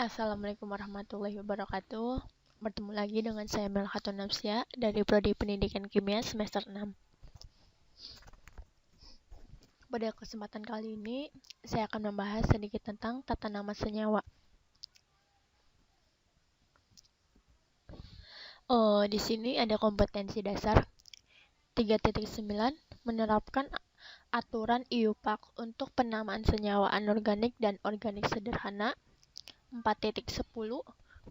Assalamualaikum warahmatullahi wabarakatuh. Bertemu lagi dengan saya Melhatun Nafsia dari Prodi Pendidikan Kimia semester 6. Pada kesempatan kali ini, saya akan membahas sedikit tentang tata nama senyawa. Di sini ada kompetensi dasar 3.9 menerapkan aturan IUPAC untuk penamaan senyawa anorganik dan organik sederhana. 4.10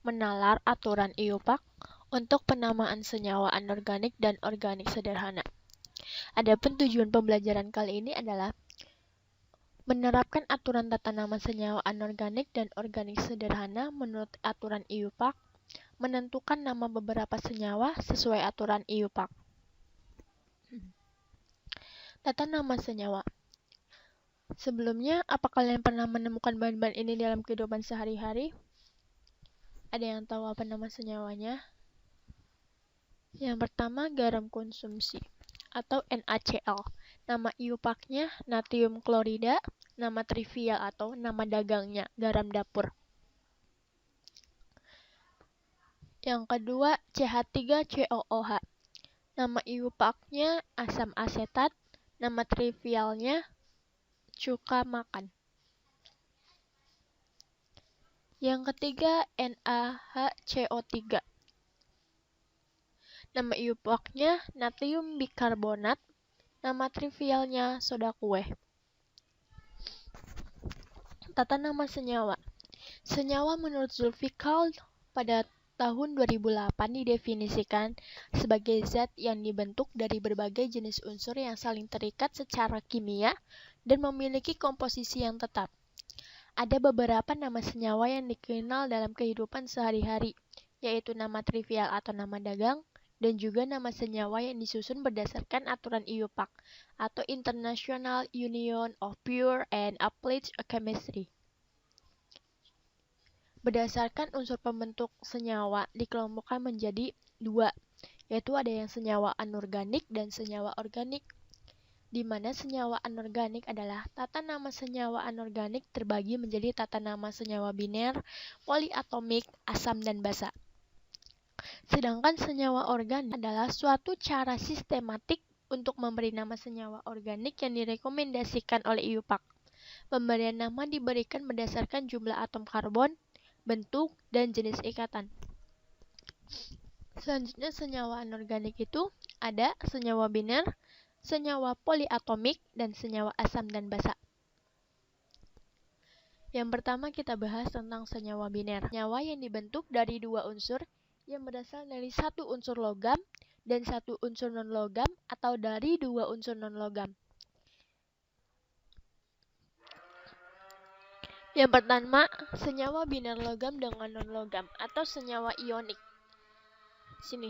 menalar aturan IUPAC untuk penamaan senyawa anorganik dan organik sederhana. Adapun tujuan pembelajaran kali ini adalah menerapkan aturan tata nama senyawa anorganik dan organik sederhana menurut aturan IUPAC, menentukan nama beberapa senyawa sesuai aturan IUPAC. Tata nama senyawa. Sebelumnya, apa kalian pernah menemukan bahan-bahan ini dalam kehidupan sehari-hari? Ada yang tahu apa nama senyawanya? Yang pertama, garam konsumsi atau NaCl. Nama IUPAC-nya natrium klorida, nama trivial atau nama dagangnya garam dapur. Yang kedua, CH3COOH. Nama IUPAC-nya asam asetat, nama trivialnya cuka makan. Yang ketiga, NaHCO3. Nama IUPAC-nya natrium bikarbonat, nama trivialnya soda kue. Tata nama senyawa. Senyawa menurut Zulfikar pada tahun 2008 didefinisikan sebagai zat yang dibentuk dari berbagai jenis unsur yang saling terikat secara kimia dan memiliki komposisi yang tetap. Ada beberapa nama senyawa yang dikenal dalam kehidupan sehari-hari, yaitu nama trivial atau nama dagang, dan juga nama senyawa yang disusun berdasarkan aturan IUPAC atau International Union of Pure and Applied Chemistry. Berdasarkan unsur pembentuk senyawa dikelompokkan menjadi dua, yaitu ada yang senyawa anorganik dan senyawa organik, di mana senyawa anorganik adalah tata nama senyawa anorganik terbagi menjadi tata nama senyawa biner, poliatomik, asam, dan basa. Sedangkan senyawa organik adalah suatu cara sistematik untuk memberi nama senyawa organik yang direkomendasikan oleh IUPAC. Pemberian nama diberikan berdasarkan jumlah atom karbon, bentuk, dan jenis ikatan. Selanjutnya senyawa anorganik itu ada senyawa biner, senyawa poliatomik, dan senyawa asam dan basa. Yang pertama kita bahas tentang senyawa biner. Senyawa yang dibentuk dari dua unsur yang berasal dari satu unsur logam dan satu unsur non-logam atau dari dua unsur non-logam. Yang pertama, senyawa biner logam dengan non-logam atau senyawa ionik. Sini.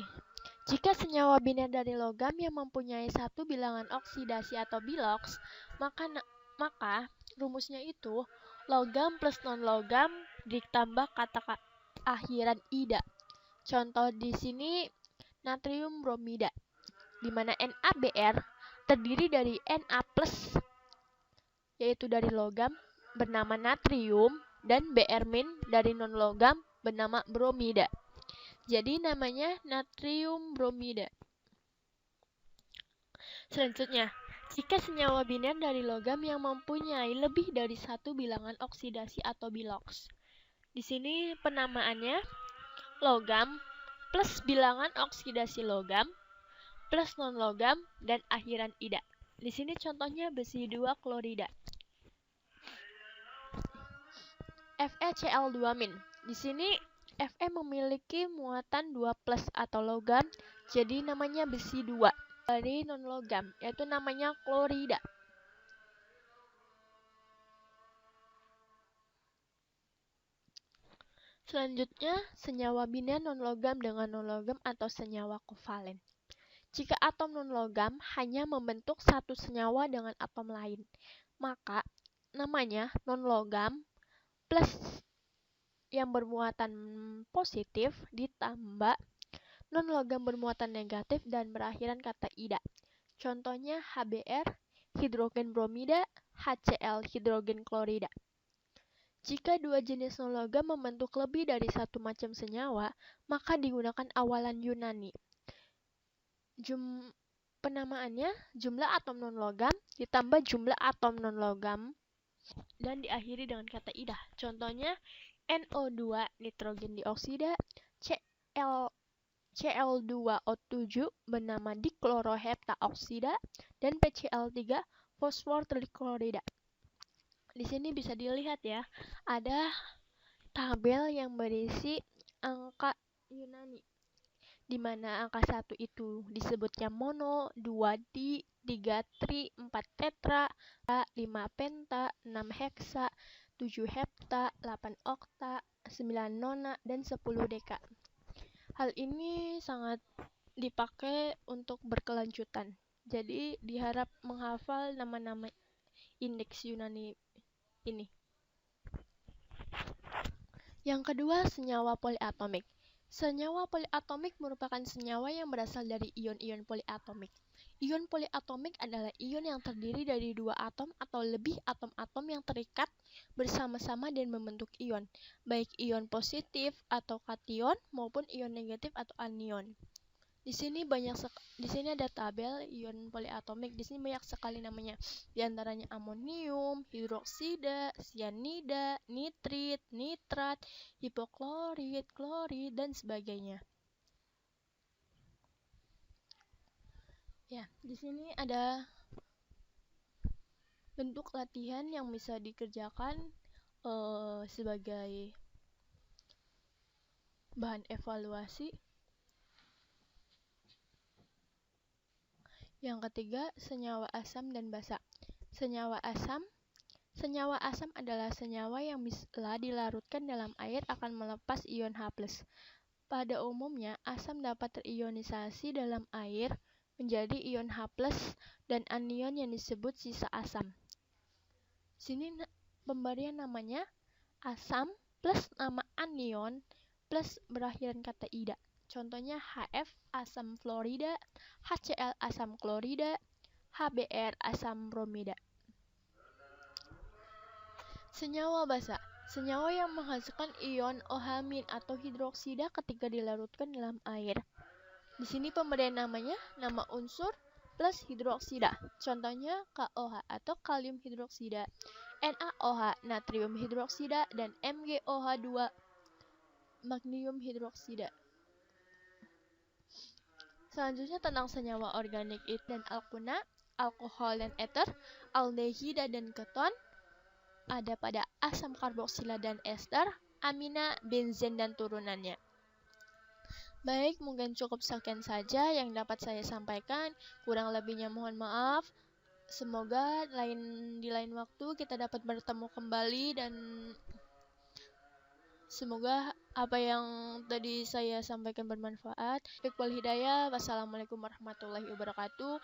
Jika senyawa biner dari logam yang mempunyai satu bilangan oksidasi atau biloks, maka rumusnya itu logam plus non-logam ditambah kata akhiran ida. Contoh di sini natrium bromida, di mana NaBr terdiri dari Na plus, yaitu dari logam bernama natrium, dan Br- dari non-logam bernama bromida. Jadi namanya natrium bromida. Selanjutnya, jika senyawa biner dari logam yang mempunyai lebih dari satu bilangan oksidasi atau biloks. Di sini penamaannya logam plus bilangan oksidasi logam plus non-logam dan akhiran ida. Di sini contohnya besi 2 klorida. FeCl2-. Di sini Fe memiliki muatan 2 plus atau logam, jadi namanya besi 2. Dari non-logam, yaitu namanya klorida. Selanjutnya, senyawa biner non-logam dengan non-logam atau senyawa kovalen. Jika atom non-logam hanya membentuk satu senyawa dengan atom lain, maka namanya non-logam plus yang bermuatan positif ditambah non-logam bermuatan negatif dan berakhiran kata ida. Contohnya HBr, hidrogen bromida, HCl, hidrogen klorida. Jika dua jenis non-logam membentuk lebih dari satu macam senyawa, maka digunakan awalan Yunani. Penamaannya jumlah atom non-logam ditambah jumlah atom non-logam dan diakhiri dengan kata idah. Contohnya NO2 nitrogen dioksida, Cl2O7 bernama dikloroheptaoksida, dan PCl3 fosfor triklorida. Di sini bisa dilihat ya, ada tabel yang berisi angka Yunani, di mana angka 1 itu disebutnya mono, 2 di, 3 tri, 4 tetra, 5 penta, 6 heksa, 7 hepta, 8 okta, 9 nona, dan 10 deka. Hal ini sangat dipakai untuk berkelanjutan. Jadi diharap menghafal nama-nama indeks Yunani ini. Yang kedua, senyawa poliatomik. Senyawa poliatomik merupakan senyawa yang berasal dari ion-ion poliatomik. Ion poliatomik adalah ion yang terdiri dari dua atom atau lebih atom-atom yang terikat bersama-sama dan membentuk ion, baik ion positif atau kation maupun ion negatif atau anion. Di sini ada tabel ion poliatomik. Di sini banyak sekali namanya. Di antaranya amonium, hidroksida, sianida, nitrit, nitrat, hipoklorit, klorid, dan sebagainya. Ya, di sini ada bentuk latihan yang bisa dikerjakan sebagai bahan evaluasi. Yang ketiga, senyawa asam dan basa. Senyawa asam adalah senyawa yang bila dilarutkan dalam air akan melepas ion H+. Pada umumnya, asam dapat terionisasi dalam air menjadi ion H+, dan anion yang disebut sisa asam. Sini pemberian namanya asam plus nama anion plus berakhiran kata ida. Contohnya HF asam fluorida, HCl asam klorida, HBr asam bromida. Senyawa basa. Senyawa yang menghasilkan ion OH- atau hidroksida ketika dilarutkan dalam air. Di sini pemberian namanya nama unsur plus hidroksida. Contohnya KOH atau kalium hidroksida, NaOH natrium hidroksida, dan MgOH2 magnesium hidroksida. Selanjutnya tentang senyawa organik dan alkuna, alkohol dan eter, aldehida dan keton, ada pada asam karboksila dan ester, amina, benzen, dan turunannya. Baik, mungkin cukup sekian saja yang dapat saya sampaikan. Kurang lebihnya mohon maaf. Semoga di lain waktu kita dapat bertemu kembali, dan semoga apa yang tadi saya sampaikan bermanfaat. Wal hidayah. Wassalamualaikum warahmatullahi wabarakatuh.